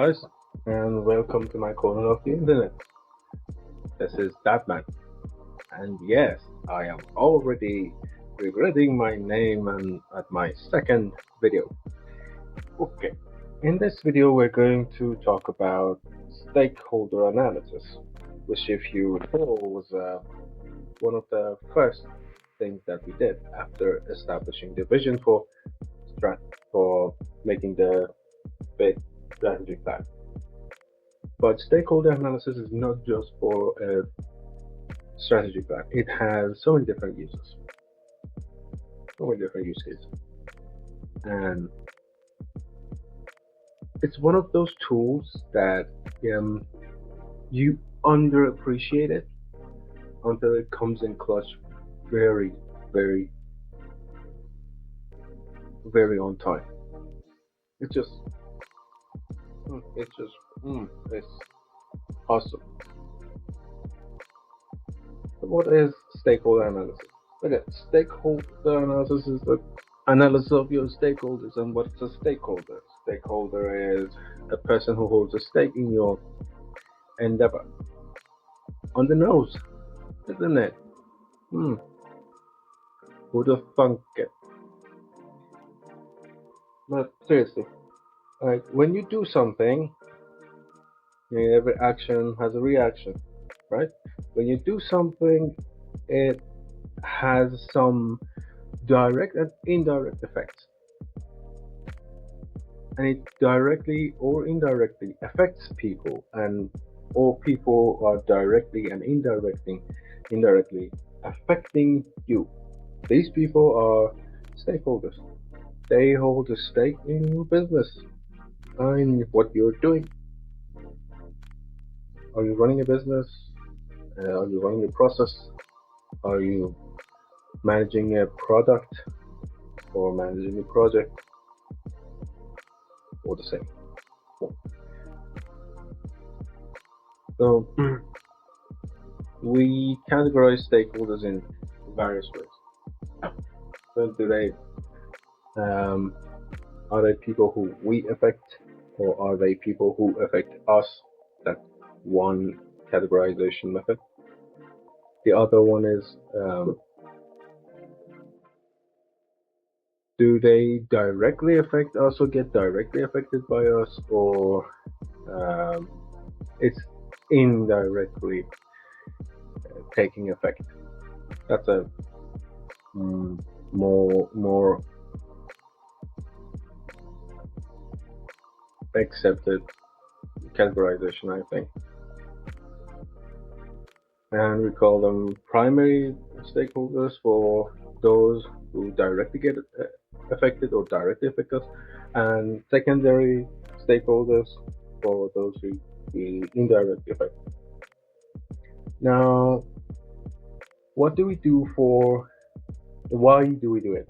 guys, and welcome to my corner of the internet. This is Batman, and yes, I am already regretting my name and at my second video. Okay, in this video, we're going to talk about stakeholder analysis, which, if you recall, was one of the first things that we did after establishing the vision for making the big strategy plan. But stakeholder analysis is not just for a strategy plan. It has so many different uses, so many different use cases. And it's one of those tools that you underappreciate it until it comes in clutch very, very, very on time. It's just, it's just, it's awesome. So what is stakeholder analysis? Okay, stakeholder analysis is the analysis of your stakeholders. And what's a stakeholder? Stakeholder is a person who holds a stake in your endeavor. On the nose, isn't it? Who the funk it? But seriously, like when you do something, every action has a reaction, right? When you do something, it has some direct and indirect effects. And it directly or indirectly affects people, and or people are directly and indirectly affecting you. These people are stakeholders. They hold a stake in your business and what you're doing. Are you running a business? Are you running a process? Are you managing a product or managing a project? Or the same. So we categorize stakeholders in various ways. So are they people who we affect, or are they people who affect us? That's one categorization method. The other one is, do they directly affect us or get directly affected by us, or it's indirectly taking effect? That's a more accepted categorization, I think. And we call them primary stakeholders for those who directly get affected or directly affect us, and secondary stakeholders for those who indirectly affect. Now, what do we do why do we do it?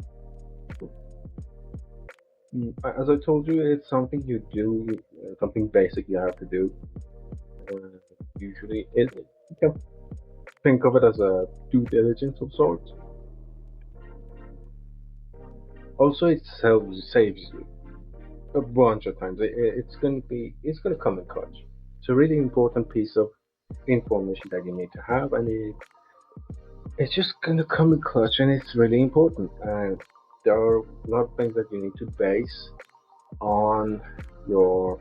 As I told you, it's something you do, something basic you have to do. Usually, you can think of it as a due diligence of sorts. Also, it saves you a bunch of times. It's gonna come in clutch. It's a really important piece of information that you need to have, and it's just gonna come in clutch, and it's really important. And there are a lot of things that you need to base on your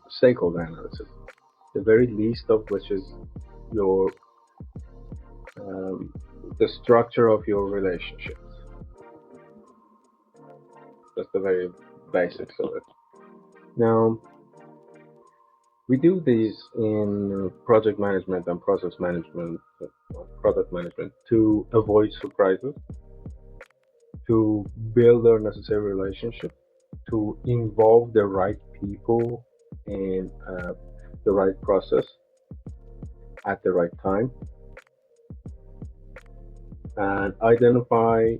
stakeholder analysis. The very least of which is your the structure of your relationships. That's the very basics of it. Now, we do these in project management and process management, product management, to avoid surprises, to build a necessary relationship, to involve the right people in the right process at the right time, and identify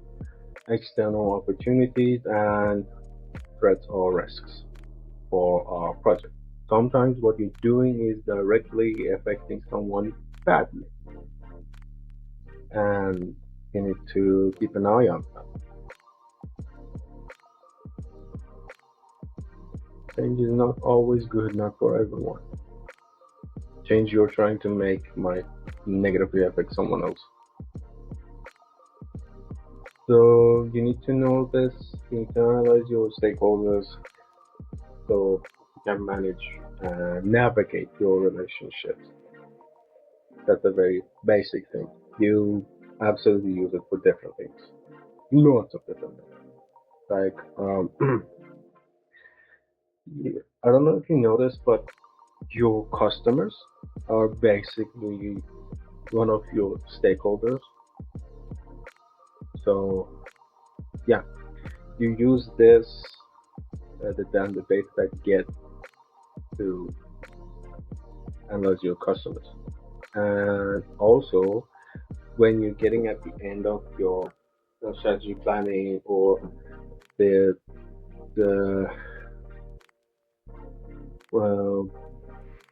external opportunities and threats or risks for our project. Sometimes what you're doing is directly affecting someone badly, and you need to keep an eye on that. Change is not always good, not for everyone. Change you're trying to make might negatively affect someone else. So you need to know this, you need to analyze your stakeholders so you can manage and navigate your relationships. That's a very basic thing. You absolutely use it for different things. Lots of different things. Like, I don't know if you noticed, but your customers are basically one of your stakeholders. So yeah, you use this the data that you get to analyze your customers, and also when you're getting at the end of your strategy planning or the the uh,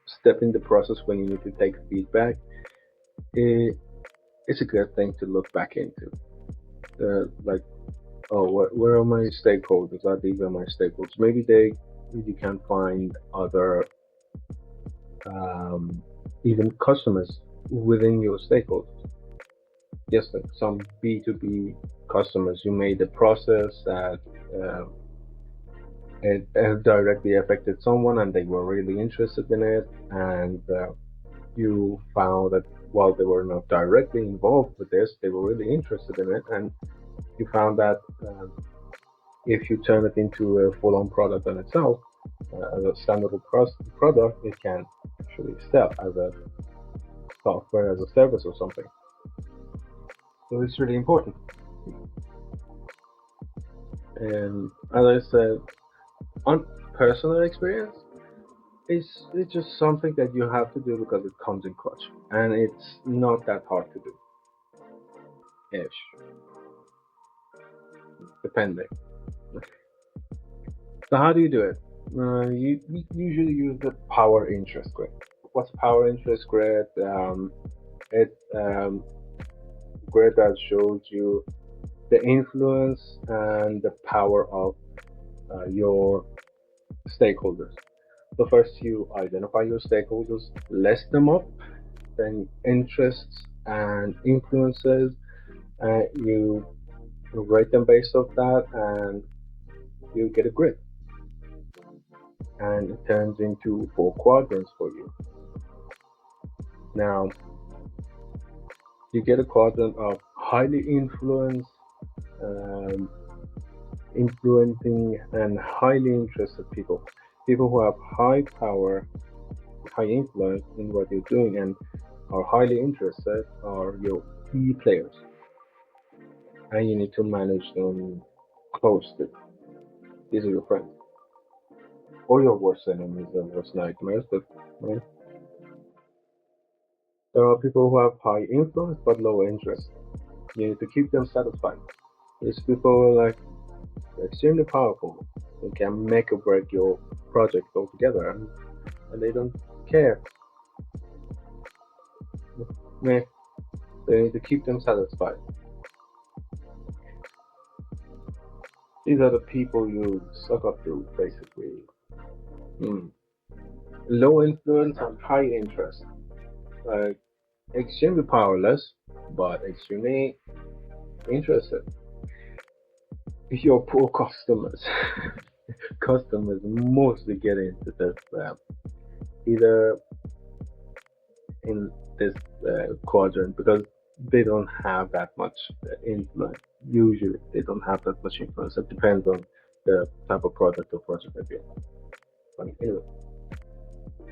step in the process when you need to take feedback, it, it's a good thing to look back into. Like, oh, where are my stakeholders? Are these are my stakeholders? Maybe you can find other um, even customers within your stakeholders. Yes, like some B2B customers, you made a process that uh, it directly affected someone and they were really interested in it, and you found that while they were not directly involved with this, they were really interested in it, and you found that if you turn it into a full-on product on itself, as a standard product, it can actually sell as a software as a service or something. So it's really important. And as I said, on personal experience, it's just something that you have to do because it comes in clutch, and it's not that hard to do, ish, depending. So how do you do it? You usually use the power interest grid. What's power interest grid? It's grid that shows you the influence and the power of your stakeholders. So first you identify your stakeholders, list them up, then interests and influences, you rate them based off that, and you get a grid, and it turns into four quadrants for you. Now you get a quadrant of highly influenced, um, influencing, and highly interested people. People who have high power, high influence in what you're doing, and are highly interested are your key players, and you need to manage them closely. These are your friends or your worst enemies and worst nightmares. But right, there are people who have high influence but low interest. You need to keep them satisfied. These people are like extremely powerful. They can make or break your project altogether, and they don't care. Meh. They need to keep them satisfied. These are the people you suck up to, basically. Hmm. Low influence and high interest. Like extremely powerless, but extremely interested. Your poor customers. Customers mostly get into this either in this quadrant because they don't have that much influence. Usually, they don't have that much influence. It depends on the type of product or project that you're running. Anyway,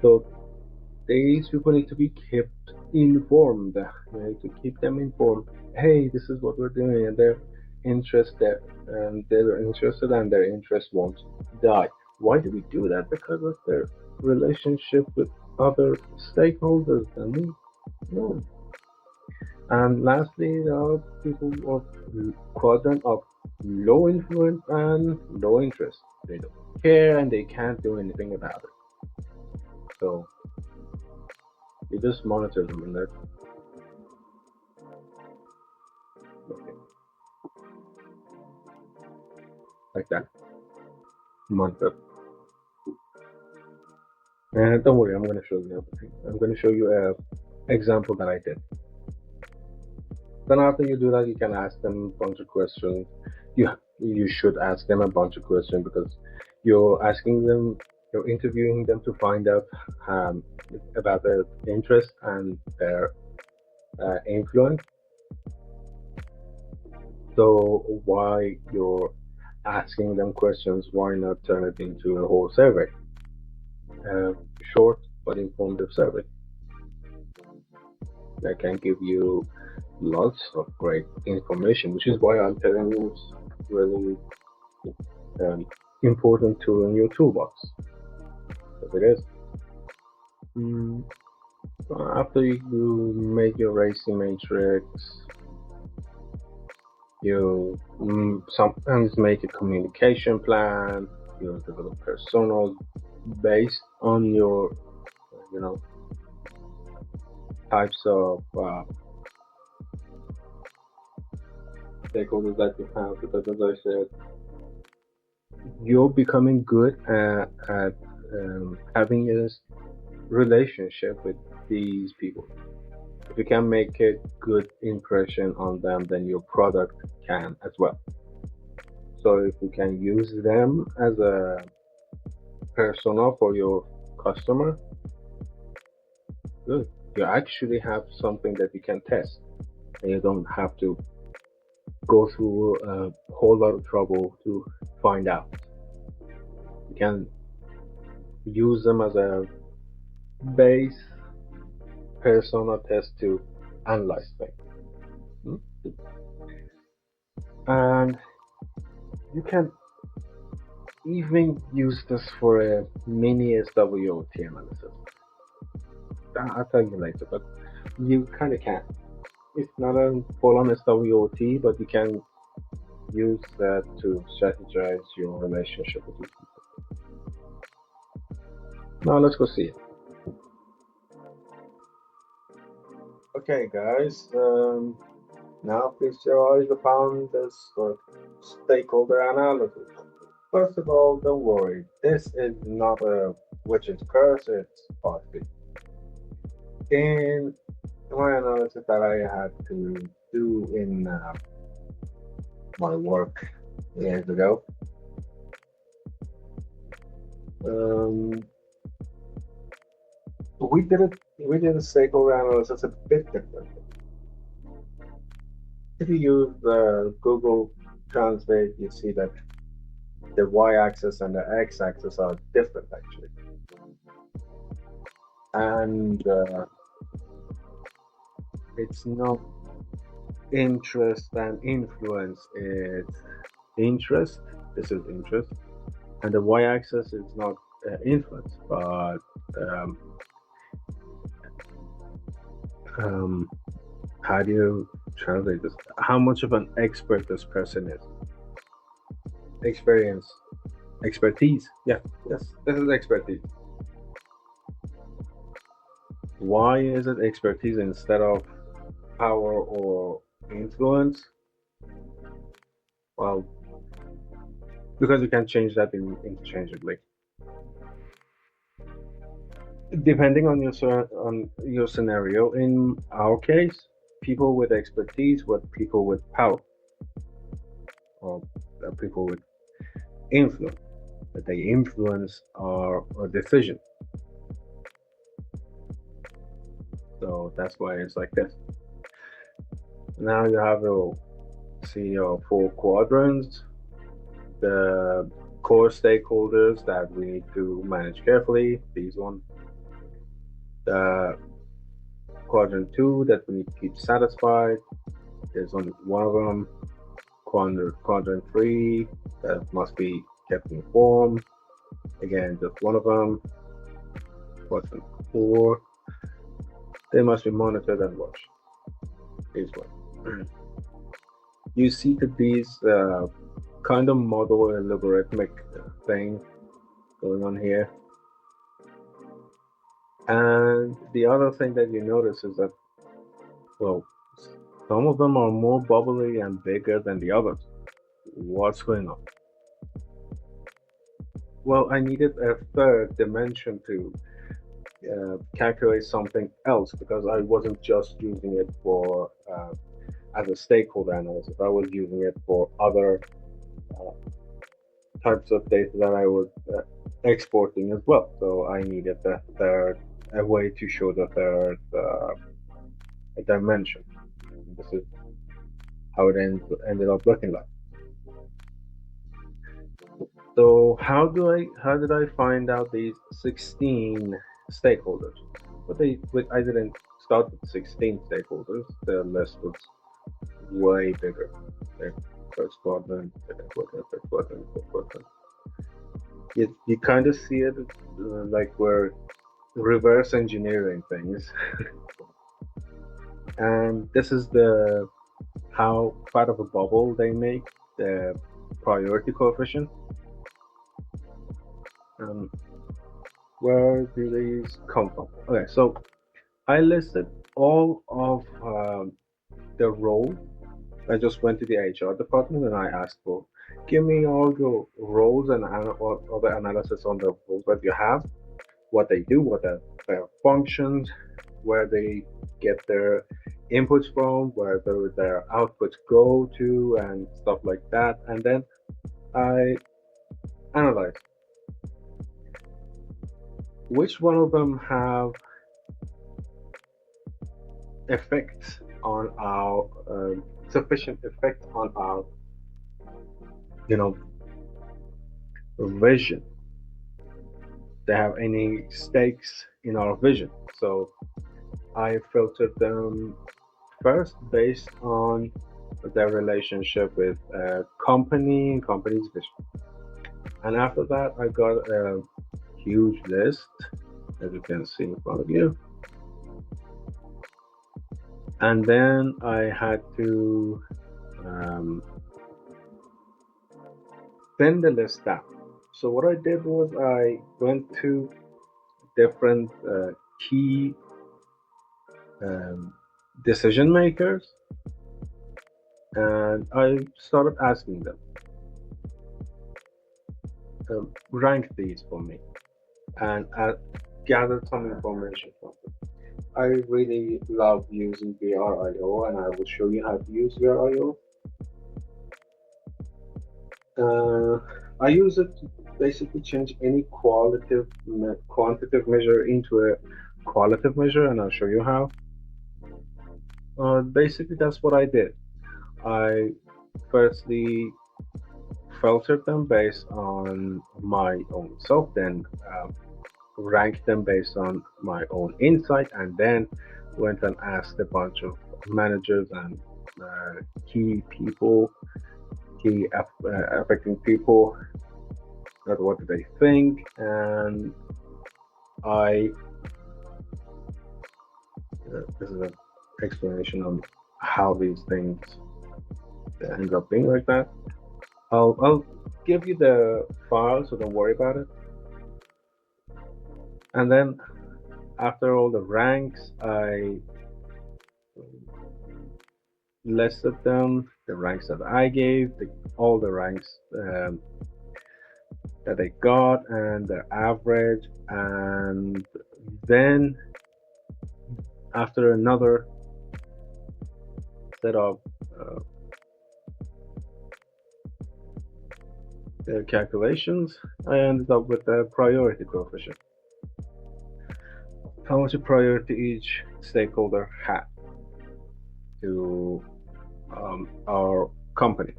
so these people need to be kept informed. You need to keep them informed. Hey, this is what we're doing, and they're interested, and their interest won't die. Why do we do that? Because of their relationship with other stakeholders and me. No. And lastly, there are people of quadrant of low influence and low interest. They don't care and they can't do anything about it. So you just monitor them and that's okay. Like that. Monitor. Don't worry, I'm going to show you everything. I'm going to show you a example that I did. Then after you do that, you can ask them a bunch of questions. You should ask them a bunch of questions because you're asking them, you're interviewing them to find out um, about their interest and their influence. So why you're asking them questions? Why not turn it into a whole survey? A short but informative survey that can give you lots of great information, which is why I'm telling you it's really um, important tool in your toolbox, as it is. Mm, After you make your racing matrix, you sometimes make a communication plan. You develop personas based on your, you know, types of stakeholders that you have. Because as I said, you're becoming good at having a relationship with these people. If you can make a good impression on them, then your product can as well. So if you can use them as a persona for your customer, good. You actually have something that you can test, and you don't have to go through a whole lot of trouble to find out. You can use them as a base persona test to analyze things. Hmm? And you can even use this for a mini SWOT analysis. I'll tell you later, but you kind of can. It's not a full-on SWOT, but you can use that to strategize your relationship with these people. Now let's go see it. Okay, guys. Now please your eyes upon this stakeholder analysis. First of all, don't worry. This is not a witch's curse. It's Farsi. In my analysis that I had to do in my work years ago, um, we did a stakeholder analysis a bit different. If you use Google Translate, you see that the y-axis and the x-axis are different actually, and it's not interest and influence. It's interest. This is interest, and the y-axis is not influence, but um, um, how do you translate this? How much of an expert this person is? Experience, expertise. Yeah, yes, this is expertise. Why is it expertise instead of power or influence? Well, because you can change that interchangeably. Depending on your scenario, in our case, people with expertise were people with power or people with influence. That they influence our decision. So that's why it's like this. Now you have your see your four quadrants, the core stakeholders that we need to manage carefully. These ones, the quadrant two that we need to keep satisfied. There's only one of them. Quadrant three that must be kept informed. Again, just one of them. Quadrant four, they must be monitored and watched. Is one. You see that these kind of model and logarithmic thing going on here. And the other thing that you notice is that, well, some of them are more bubbly and bigger than the others. What's going on? Well, I needed a third dimension to calculate something else, because I wasn't just using it for as a stakeholder analysis. I was using it for other uh, types of data that I was exporting as well. So I needed a way to show the third dimension. This is how it ended up looking like. So how did I find out these 16 stakeholders? I didn't start with 16 stakeholders. The list was way bigger. Like first quadrant, second quadrant, third quadrant, fourth quadrant. You kind of see it like we're reverse engineering things, and this is the how part of a bubble they make the priority coefficient. Um, where do these come from? Okay, so I listed all of the roles. I just went to the HR department and I asked for, give me all your roles and all the analysis on the roles that you have, what they do, what their functions, where they get their inputs from, where their outputs go to, and stuff like that. And then I analyzed which one of them have effects on our sufficient effect on our you know vision. They have any stakes in our vision. So I filtered them first based on their relationship with company and company's vision. And after that, I got a huge list, as you can see in front of you. And then I had to thin the list down. So what I did was I went to different key decision makers, and I started asking them, rank these for me, and gathered some information from them. I really love using VRIO, and I will show you how to use VRIO. I use it to basically change any quantitative measure into a qualitative measure, and I'll show you how. Basically, that's what I did. I firstly filtered them based on my own self, then ranked them based on my own insight, and then went and asked a bunch of managers and key people, key affecting people, that what do they think, and I this is an explanation on how these things end up being like that. I'll give you the file, so don't worry about it. And then after all the ranks, I listed them, the ranks that I gave, all the ranks that they got, and their average. And then after another set of calculations, I ended up with the priority coefficient. How much priority each stakeholder had to our company,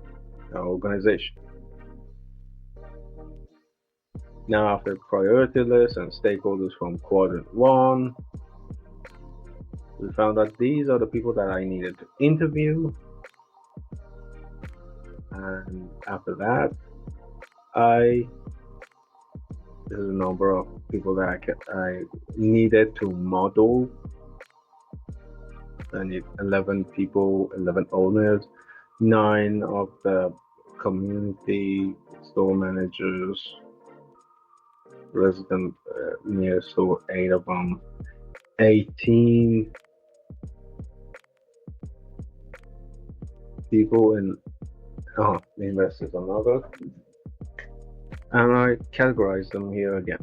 our organization. Now, after priority list and stakeholders from quadrant 1, we found that these are the people that I needed to interview. And after that, there's a number of people that I needed to model. I need 11 people, 11 owners, 9 of the community store managers, resident near store, 8 of them, 18 people in investors and others, and I categorize them here again.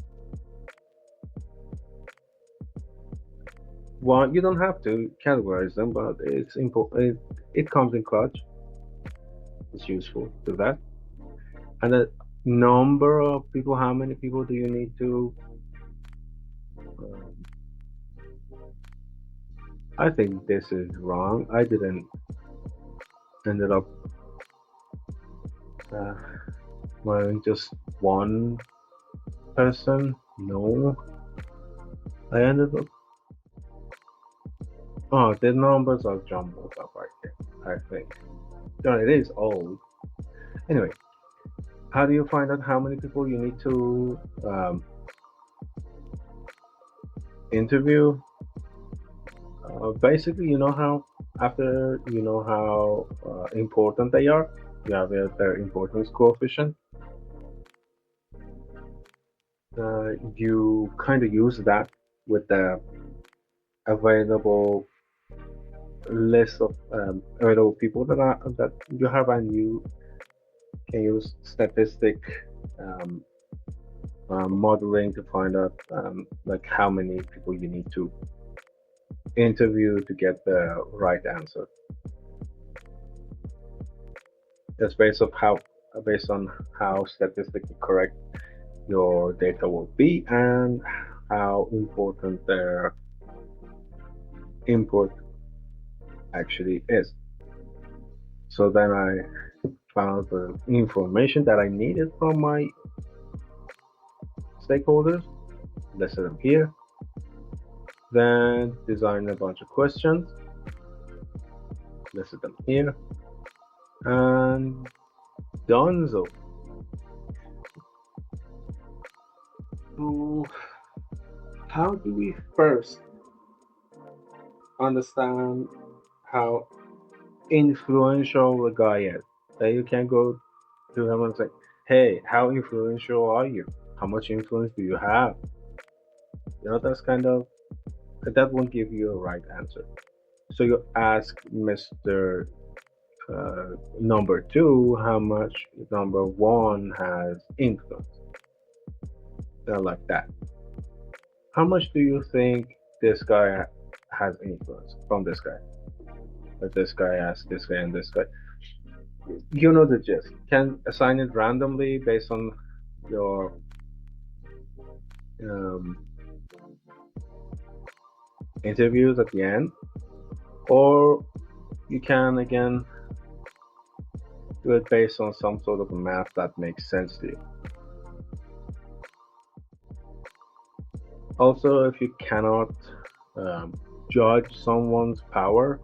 one, you don't have to categorize them, but it's important. It comes in clutch. It's useful to that. And the number of people, how many people do you need to? Uh, I think this is wrong. I didn't ended up uh, wearing just one person. No, I ended up. Oh, the numbers are jumbled up right here. I think. No, it is old. Anyway, how do you find out how many people you need to interview? Basically, you know how after you know how important they are, you have their importance coefficient. You kind of use that with the available list of available people that you have, and you can use statistic um, modeling to find out like how many people you need to interview to get the right answer. It's based on how statistically correct your data will be and how important their input actually is. So then I found the information that I needed from my stakeholders, listed them here, then designed a bunch of questions, listed them here, and donezo. So how do we first understand how influential the guy is? That you can go to him and say, "Hey, how influential are you? How much influence do you have?" That's kind of that won't give you a right answer. So you ask Mr. Number two how much number one has influence. Like that. How much do you think this guy has influence from this guy? That this guy asks this guy and this guy. You know the gist. You can assign it randomly based on your um, interviews at the end, or you can again do it based on some sort of math that makes sense to you. Also, if you cannot judge someone's power,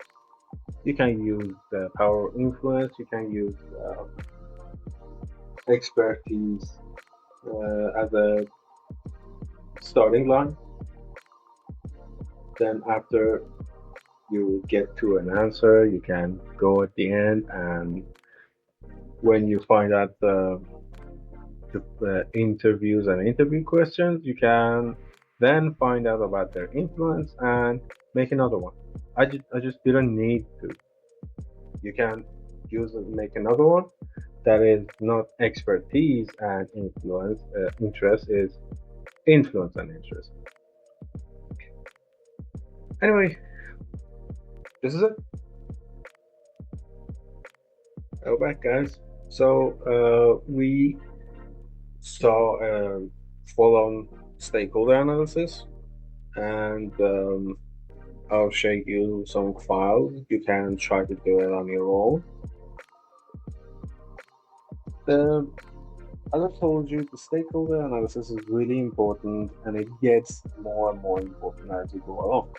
you can use the power of influence, you can use expertise as a starting line. Then, after you get to an answer, you can go at the end, and when you find out the interviews and interview questions, you can then find out about their influence and make another one. I just didn't need to. You can use it, make another one that is not expertise and influence. Interest is influence and interest. Anyway, this is it. Go back, guys. So we saw a full-on stakeholder analysis, and I'll show you some files. You can try to do it on your own. As I told you, the stakeholder analysis is really important, and it gets more and more important as you go along.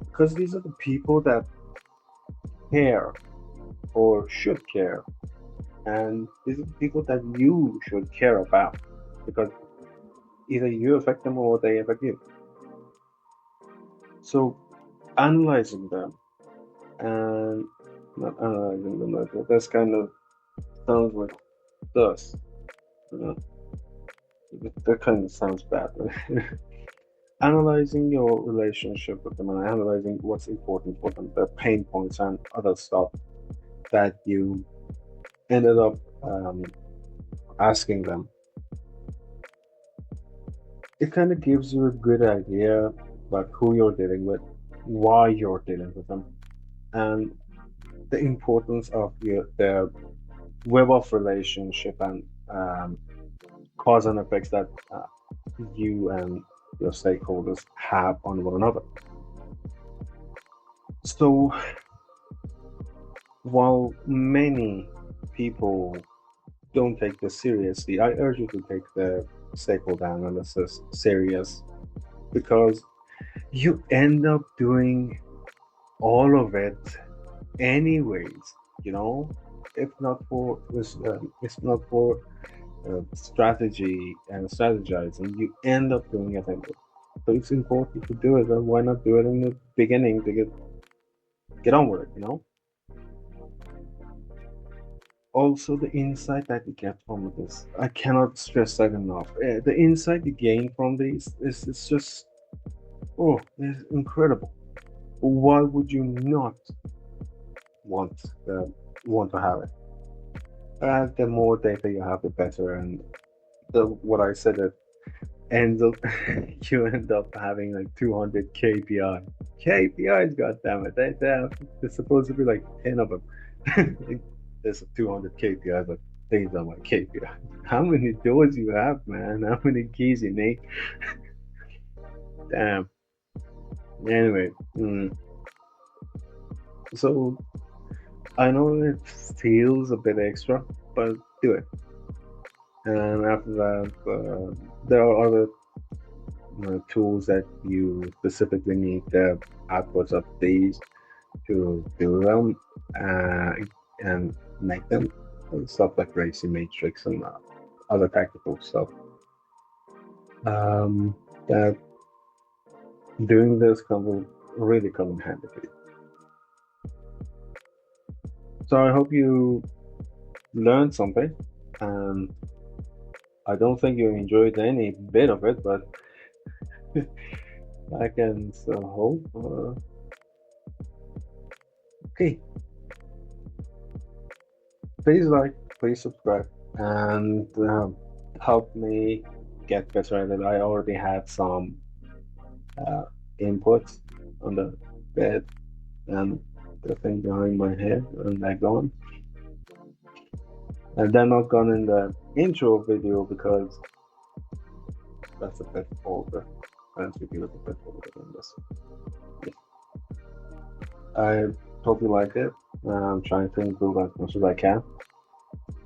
Because these are the people that care or should care, and these are the people that you should care about, because either you affect them or they affect you. So analyzing them and not analyzing them like that's kind of sounds like dust. That kind of sounds bad. Analyzing your relationship with them and analyzing what's important for them, their pain points and other stuff that you ended up asking them. It kind of gives you a good idea about who you're dealing with, why you're dealing with them, and the importance of the web of relationship and cause and effects that you and your stakeholders have on one another. So, while many people don't take this seriously, I urge you to take the stakeholder analysis serious because you end up doing all of it anyways, you know, if not for this, if not for strategy and strategizing, you end up doing it anyway. So it's important to do it, and why not do it in the beginning to get on with it, you know? Also, the insight that you get from this, I cannot stress that enough. The insight you gain from these is just, oh, it's incredible. Why would you not want want to have it? The more data you have, the better. And what I said, it ends up you end up having like 200 KPI. KPIs, goddammit. There's supposed to be like 10 of them. There's 200 KPIs, but these are my KPIs. How many doors you have, man? How many keys you need? Damn. Anyway, so I know it feels a bit extra, but do it. And after that, there are other tools that you specifically need the outputs of these to do them and make them. Stuff like racing matrix and other tactical stuff. That doing this will really come in handy for you. So I hope you learned something. I don't think you enjoyed any bit of it, but I can still hope. Okay. Please like, please subscribe, and help me get better at it. I already had some inputs on the bed and the thing behind my head, and they're gone. And they're not gone in the intro video because that's a bit older. That video is a bit older than this. Yeah. I hope you like it. I'm trying to improve as much as I can.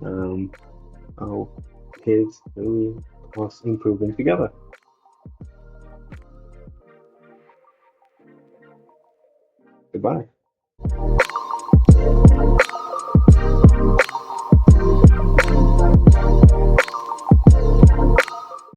I hope here's us improving together. Goodbye.